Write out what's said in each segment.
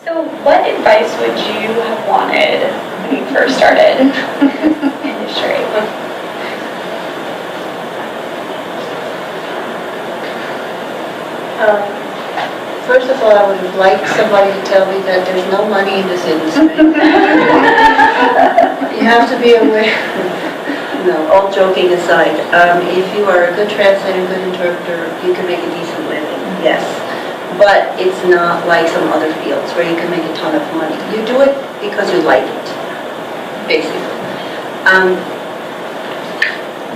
So what advice would you have wanted when you first started industry? First of all, I would have liked somebody to tell me that there's no money in this industry. You have to be aware. No, all joking aside, if you are a good translator, good interpreter, you can make a decent living, yes. But it's not like some other fields where you can make a ton of money. You do it because you like it, basically.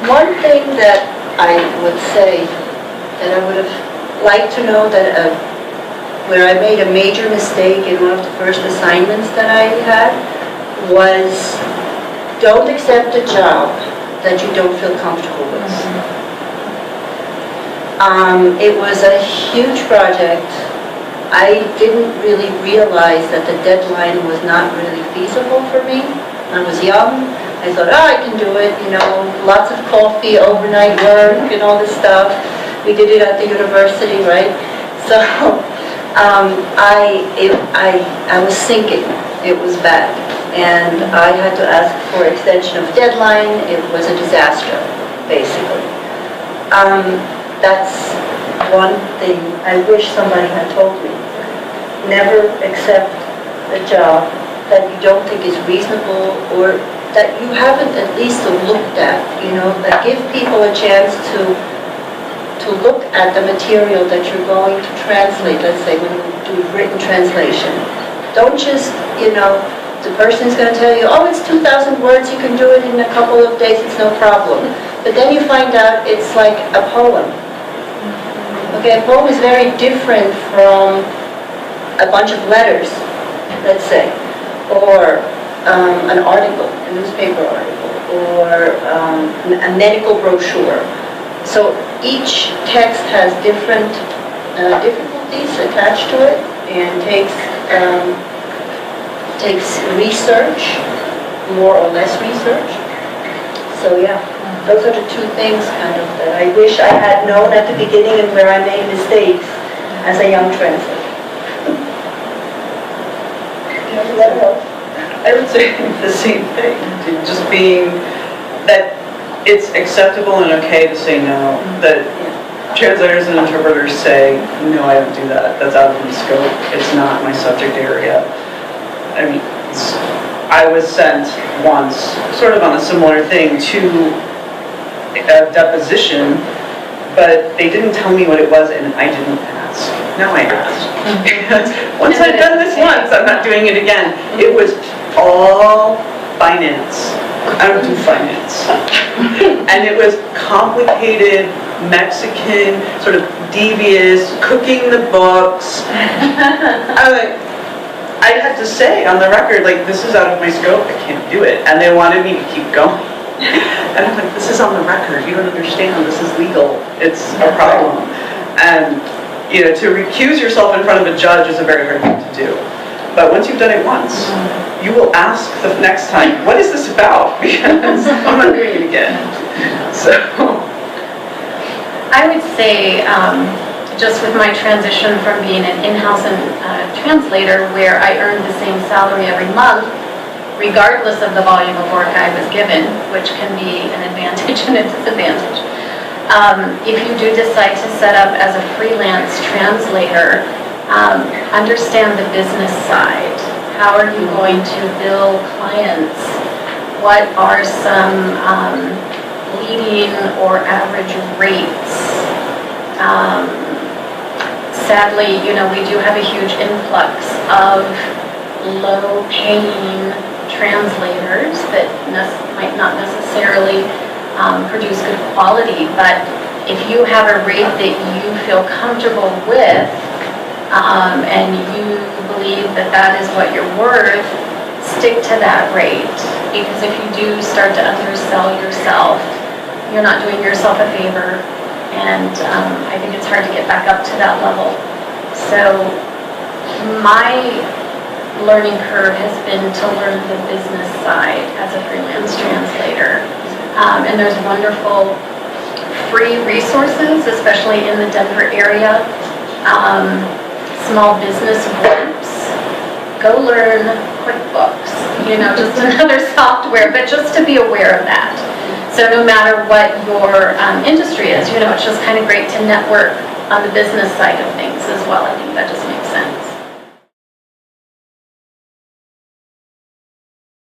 One thing that I would say that I would have liked to know that where I made a major mistake in one of the first assignments that I had was don't accept a job that you don't feel comfortable with. It was a huge project. I didn't really realize that the deadline was not really feasible for me. I was young. I thought, oh, I can do it, lots of coffee, overnight work, and all this stuff. We did it at the university, right? So I was sinking. It was bad. And I had to ask for extension of deadline. It was a disaster, basically. That's one thing I wish somebody had told me. Never accept a job that you don't think is reasonable or that you haven't at least looked at, that give people a chance to look at the material that you're going to translate, let's say when you do written translation. Don't just, the person's going to tell you, oh, it's 2,000 words, you can do it in a couple of days, it's no problem. But then you find out it's like a poem. Okay, a poem is very different from a bunch of letters, let's say, or an article, a newspaper article, or a medical brochure. So each text has different difficulties attached to it and takes research, more or less research. So yeah, those are the two things kind of that I wish I had known at the beginning and where I made mistakes as a young translator. I would say the same thing, just being that it's acceptable and okay to say no, that translators and interpreters say, no, I don't do that, that's out of my scope, it's not my subject area. I mean, I was sent once, sort of on a similar thing, to a deposition, but they didn't tell me what it was and I didn't ask. Now I asked. Once I've done this once, I'm not doing it again. It was all finance. I don't do finance. And it was complicated, Mexican, sort of devious, cooking the books. I had to say on the record, this is out of my scope, I can't do it. And they wanted me to keep going. And I'm like, this is on the record, you don't understand, this is legal, it's a problem. And, to recuse yourself in front of a judge is a very hard thing to do. But once you've done it once, you will ask the next time, what is this about? Because I'm not doing it again. So I would say, just with my transition from being an in-house translator where I earned the same salary every month, regardless of the volume of work I was given, which can be an advantage and a disadvantage. If you do decide to set up as a freelance translator, understand the business side. How are you going to bill clients? What are some leading or average rates? Sadly, we do have a huge influx of low-paying translators that might not necessarily produce good quality, but if you have a rate that you feel comfortable with and you believe that that is what you're worth, stick to that rate, because if you do start to undersell yourself, you're not doing yourself a favor, and I think it's hard to get back up to that level. So my learning curve has been to learn the business side as a freelance translator. And there's wonderful free resources, especially in the Denver area, small business groups go learn QuickBooks, just another software, but just to be aware of that. So no matter what your industry is, it's just kind of great to network on the business side of things as well. I think that just makes